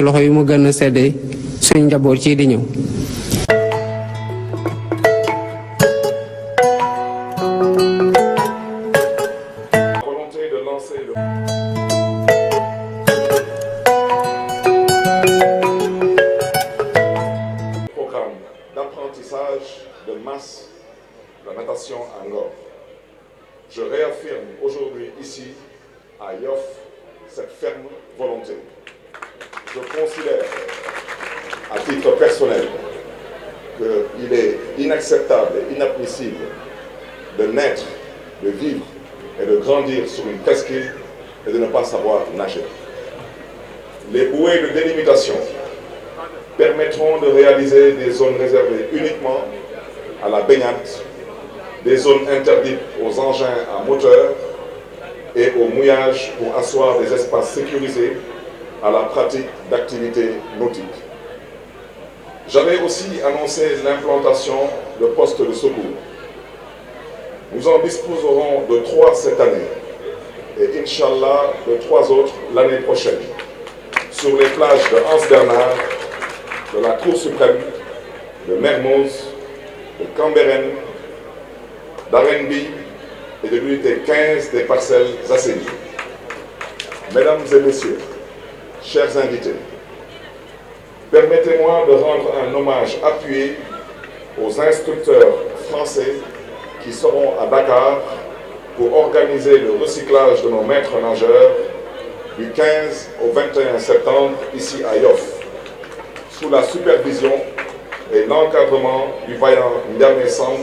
loxo yu mu gën a seddee suñ njaboot ci di ñëw. Programme d'apprentissage de masse la natation à Ngor. Je réaffirme aujourd'hui ici à Yoff cette ferme volonté. Je considère à titre personnel qu'il est inacceptable et inadmissible de naître, de vivre et de grandir sur une presqu'île et de ne pas savoir nager. Les bouées de délimitation permettront de réaliser des zones réservées uniquement à la baignade, des zones interdites aux engins à moteur et au mouillage pour asseoir des espaces sécurisés à la pratique d'activités nautiques. J'avais aussi annoncé l'implantation de postes de secours. Nous en disposerons de 3 cette année et Inch'Allah de 3 autres l'année prochaine sur les plages de Anse-Bernard, de la Cour suprême, de Mermoz, de Cambérène, d'Arenbi et de l'unité 15 des Parcelles Assainies. Mesdames et messieurs, chers invités, permettez-moi de rendre un hommage appuyé aux instructeurs français qui seront à Dakar pour organiser le recyclage de nos maîtres nageurs du 15 au 21 septembre ici à Yoff, sous la supervision et l'encadrement du vaillant Ndiamé Samb,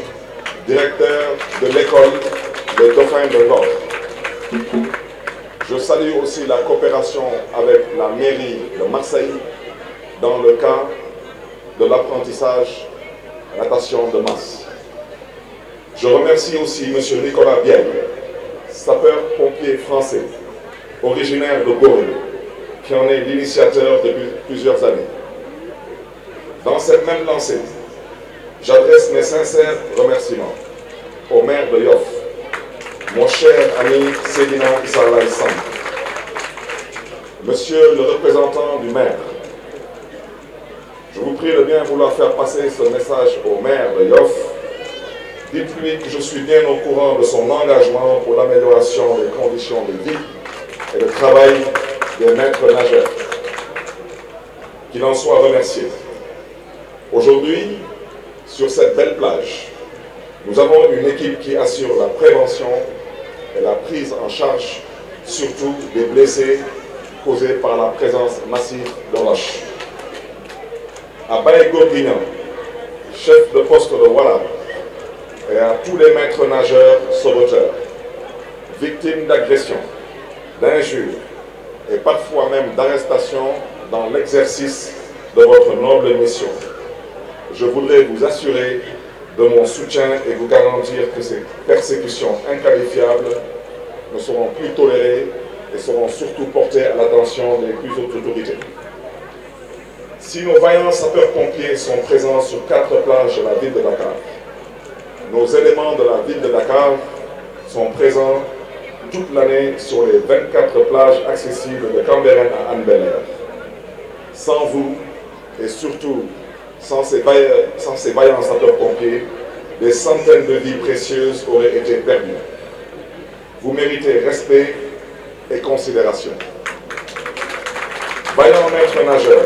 directeur de l'école des Dauphins de Ngor. Je salue aussi la coopération avec la mairie de Marseille dans le cas de l'apprentissage natation de masse. Je remercie aussi M. Nicolas Biel, sapeur-pompier français, originaire de Gorée, qui en est l'initiateur depuis plusieurs années. Dans cette même lancée, j'adresse mes sincères remerciements au maire de Yoff, mon cher ami Seydina Issa Laye Samb. Monsieur le représentant du maire, je vous prie de bien vouloir faire passer ce message au maire de Yoff. Dites-lui que je suis bien au courant de son engagement pour l'amélioration des conditions de vie et de travail des maîtres nageurs. Qu'il en soit remercié. Aujourd'hui, sur cette belle plage, nous avons une équipe qui assure la prévention et la prise en charge, surtout des blessés causés par la présence massive de roches. À Baye-Gourguignan, chef de poste de Wallab, et à tous les maîtres nageurs sauveteurs, victimes d'agressions, d'injures et parfois même d'arrestations dans l'exercice de votre noble mission. Je voudrais vous assurer de mon soutien et vous garantir que ces persécutions inqualifiables ne seront plus tolérées et seront surtout portées à l'attention des plus hautes autorités. Si nos vaillants sapeurs-pompiers sont présents sur 4 plages de la ville de Dakar, nos éléments de la ville de Dakar sont présents toute l'année sur les 24 plages accessibles de Cambérène à Hann Bel-Air. Sans vous, et surtout sans ces vaillants sapeurs-pompiers, des centaines de vies précieuses auraient été perdues. Vous méritez respect et considération. Vaillants maîtres nageurs,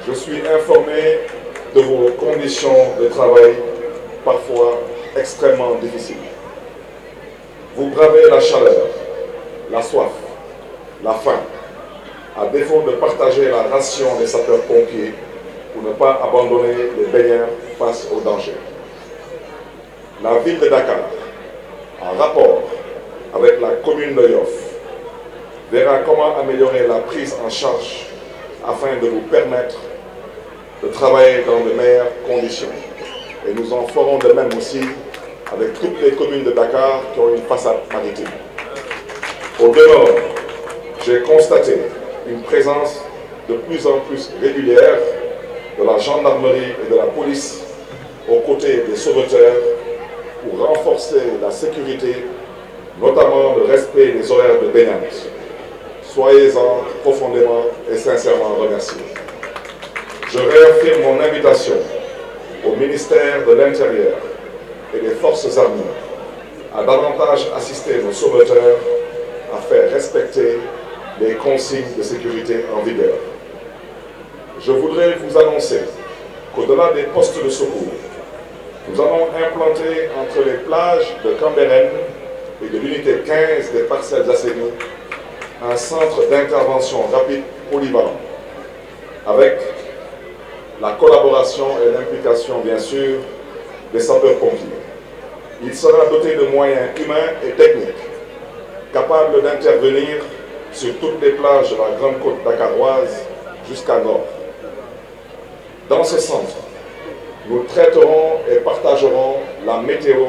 je suis informé de vos conditions de travail parfois extrêmement difficiles. Vous bravez la chaleur, la soif, la faim, à défaut de partager la ration des sapeurs-pompiers pour ne pas abandonner les baigneurs face au danger. La ville de Dakar, en rapport avec la commune de Yoff, verra comment améliorer la prise en charge afin de vous permettre de travailler dans de meilleures conditions. Et nous en ferons de même aussi avec toutes les communes de Dakar qui ont une façade maritime. Au demeurant, j'ai constaté une présence de plus en plus régulière de la gendarmerie et de la police aux côtés des sauveteurs pour renforcer la sécurité, notamment le respect des horaires de baignade. soyez-en profondément et sincèrement remerciés. Je réaffirme mon invitation au ministère de l'Intérieur et des Forces armées à davantage assister nos sauveteurs à faire respecter les consignes de sécurité en vigueur. Je voudrais vous annoncer qu'au-delà des postes de secours, nous allons implanter entre les plages de Cambérène et de l'unité 15 des Parcelles Assainies un centre d'intervention rapide polyvalent avec la collaboration et l'implication, bien sûr, des sapeurs-pompiers. Il sera doté de moyens humains et techniques capables d'intervenir sur toutes les plages de la Grande Côte dakaroise jusqu'à Nord. Dans ce centre, nous traiterons et partagerons la météo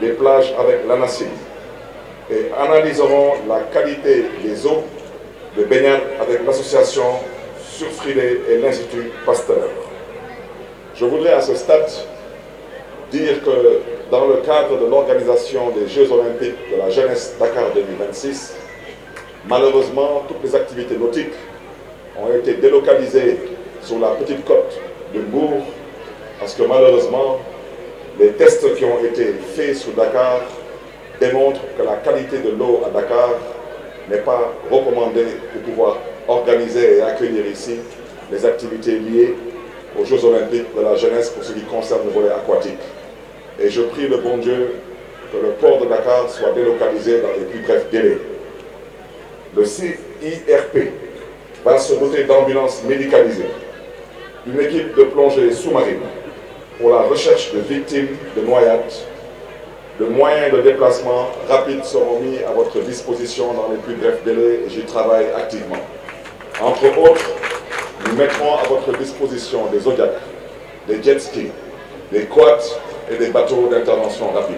des plages avec l'ANACIM et analyserons la qualité des eaux de baignade avec l'association Surfridé et l'Institut Pasteur. Je voudrais à ce stade dire que dans le cadre de l'organisation des Jeux Olympiques de la jeunesse Dakar 2026, malheureusement, toutes les activités nautiques ont été délocalisées sur la petite côte de Mbour parce que malheureusement, les tests qui ont été faits sur Dakar démontrent que la qualité de l'eau à Dakar n'est pas recommandée pour pouvoir organiser et accueillir ici les activités liées aux Jeux Olympiques de la jeunesse pour ce qui concerne le volet aquatique. Et je prie le bon Dieu que le port de Dakar soit délocalisé dans les plus brefs délais. Le CIRP va se doter d'ambulances médicalisées, d'une équipe de plongée sous-marine pour la recherche de victimes de noyades. De moyens de déplacement rapides seront mis à votre disposition dans les plus brefs délais et j'y travaille activement. Entre autres, nous mettrons à votre disposition des Zodiacs, des jet skis, des quads et des bateaux d'intervention rapide.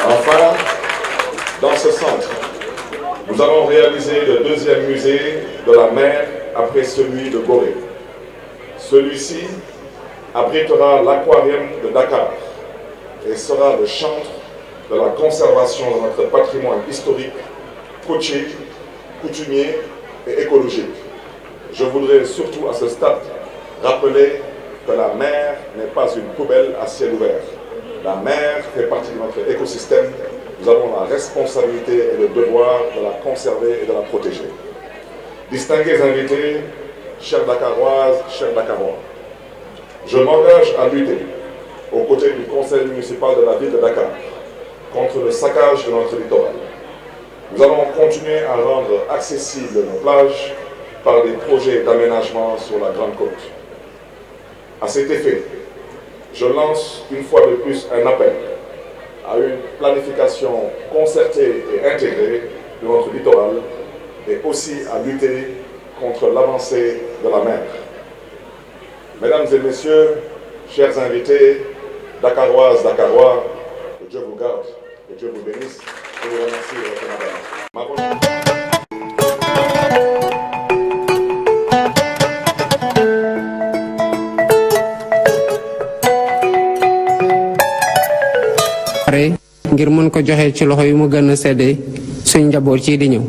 Enfin, dans ce centre, nous allons réaliser le deuxième musée de la mer après celui de Gorée. Celui-ci abritera l'aquarium de Dakar et sera le chantre de la conservation de notre patrimoine historique, côtier, coutumier et écologique. Je voudrais surtout à ce stade rappeler que la mer n'est pas une poubelle à ciel ouvert. La mer fait partie de notre écosystème. Nous avons la responsabilité et le devoir de la conserver et de la protéger. Distingués invités, chers Dakaroises, chers Dakarois, je m'engage à lutter aux côtés du conseil municipal de la ville de Dakar contre le saccage de notre littoral. Nous allons continuer à rendre accessibles nos plages par des projets d'aménagement sur la Grande Côte. À cet effet, je lance une fois de plus un appel à une planification concertée et intégrée de notre littoral et aussi à lutter contre l'avancée de la mer. Mesdames et messieurs, chers invités, Dakaroises, Dakarois, que Dieu vous garde, que Dieu vous bénisse. Je vous remercie de votre madame. ngir mën ko joxe ci loxo yu mu gën a sedde suñ njaboot ci di ñëw